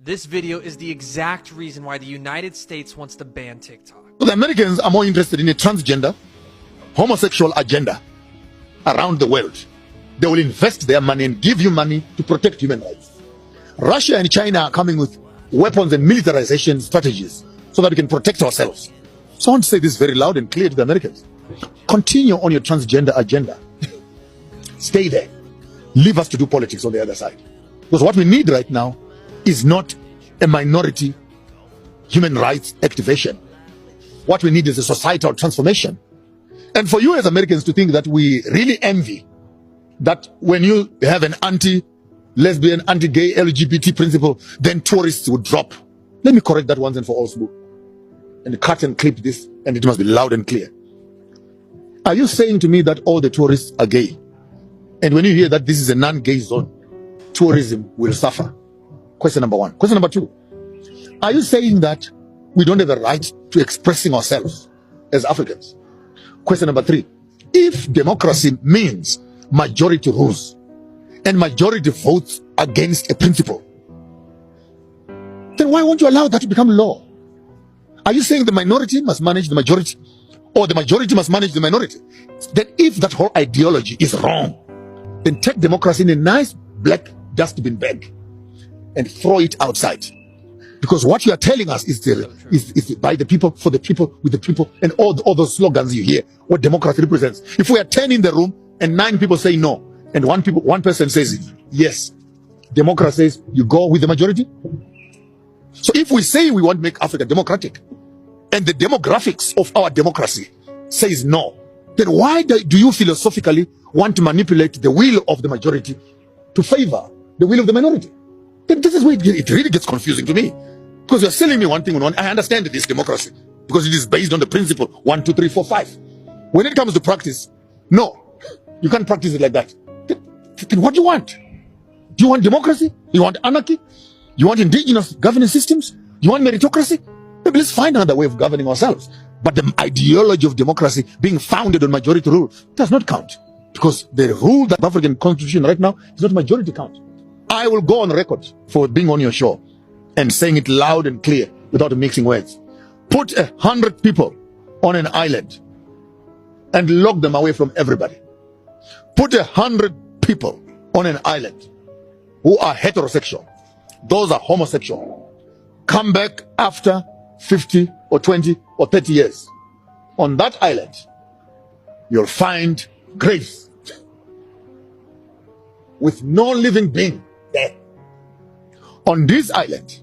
This video is the exact reason why the United States wants to ban TikTok. So the Americans are more interested in a transgender, homosexual agenda around the world. They will invest their money and give you money to protect human rights. Russia and China are coming with weapons and militarization strategies so that we can protect ourselves. So I want to say this very loud and clear to the Americans. Continue on your transgender agenda. Stay there. Leave us to do politics on the other side. Because what we need right now is not a minority human rights activation. What we need is a societal transformation. And for you as Americans to think that we really envy that when you have an anti-lesbian, anti-gay, LGBT principle, then tourists would drop. Let me correct that once and for all, Sbu. And cut and clip this, and it must be loud and clear. Are you saying to me that all the tourists are gay? And when you hear that this is a non-gay zone, tourism will suffer? Question number one. Question number two. Are you saying that we don't have a right to expressing ourselves as Africans? Question number three. If democracy means majority rules and majority votes against a principle, then why won't you allow that to become law? Are you saying the minority must manage the majority, or the majority must manage the minority? Then if that whole ideology is wrong, then take democracy in a nice black dustbin bag and throw it outside. Because what you are telling us is by the people, for the people, with the people, and all those slogans you hear, what democracy represents. If we are 10 in the room and 9 people say no, and one person says yes, democracy says you go with the majority. So if we say we want to make Africa democratic, and the demographics of our democracy says no, then why do you philosophically want to manipulate the will of the majority to favor the will of the minority? Then this is where it really gets confusing to me. Because you're selling me one thing on one. I understand this democracy because it is based on the principle 1, 2, 3, 4, 5. When it comes to practice, no, you can't practice it like that. Then what do you want? Do you want democracy? You want anarchy? You want indigenous governance systems? You want meritocracy? Maybe let's find another way of governing ourselves. But the ideology of democracy being founded on majority rule does not count. Because the rule that the African constitution right now is not majority count. I will go on record for being on your show and saying it loud and clear without mixing words. Put 100 people on an island and lock them away from everybody. Put 100 people on an island who are heterosexual. Those are homosexual. Come back after 50 or 20 or 30 years. On that island, you'll find graves with no living being there. On this island,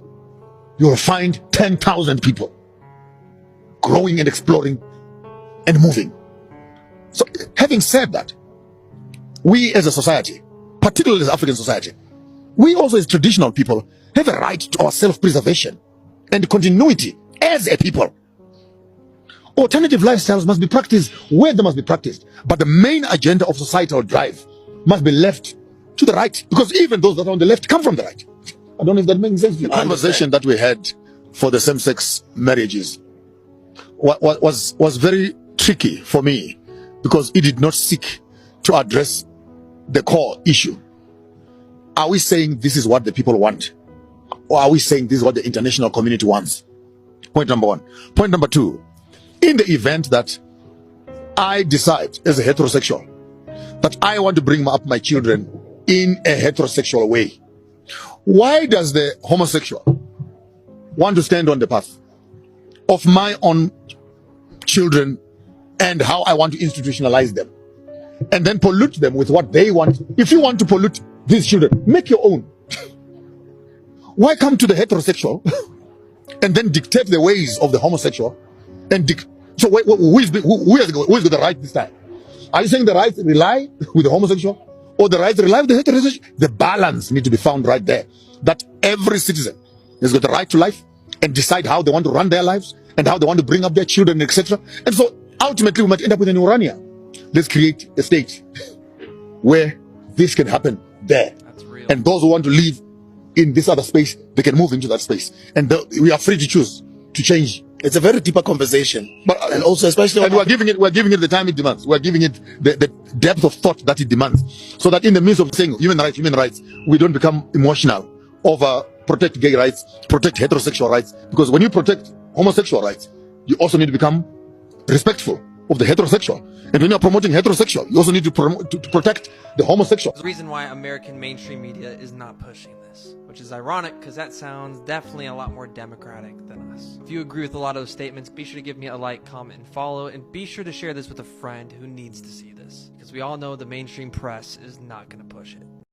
you'll find 10,000 people growing and exploring and moving. So having said that, we as a society, particularly as African society, we also as traditional people have a right to our self-preservation and continuity as a people. Alternative lifestyles must be practiced where they must be practiced, but the main agenda of societal drive must be left to the right, because even those that are on the left come from the right. I don't know if that makes sense. The conversation that we had for the same-sex marriages was very tricky for me, because it did not seek to address the core issue. Are we saying this is what the people want? Or are we saying this is what the international community wants? Point number one. Point number two, in the event that I decide as a heterosexual that I want to bring up my children in a heterosexual way, why does the homosexual want to stand on the path of my own children and how I want to institutionalize them, and then pollute them with what they want? If you want to pollute these children, make your own. Why come to the heterosexual and then dictate the ways of the homosexual? So who has got the right this time? Are you saying the right rely with the homosexual, or the right rely with the heterosexual? The balance needs to be found right there. That every citizen has got the right to life and decide how they want to run their lives and how they want to bring up their children, etc. And so ultimately we might end up with an Urania. Let's create a state where this can happen there. And those who want to live in this other space, they can move into that space. And we are free to choose to change. It's a very deeper conversation, but and also especially, and we're giving it the time it demands. We're giving it the depth of thought that it demands, so that in the midst of saying human rights, we don't become emotional over protect gay rights, protect heterosexual rights. Because when you protect homosexual rights, you also need to become respectful of the heterosexual. And when you're promoting heterosexual, you also need to protect the homosexual. There's a reason why American mainstream media is not pushing this, which is ironic because that sounds definitely a lot more democratic than us. If you agree with a lot of those statements, be sure to give me a like, comment, and follow, and be sure to share this with a friend who needs to see this, because we all know the mainstream press is not going to push it.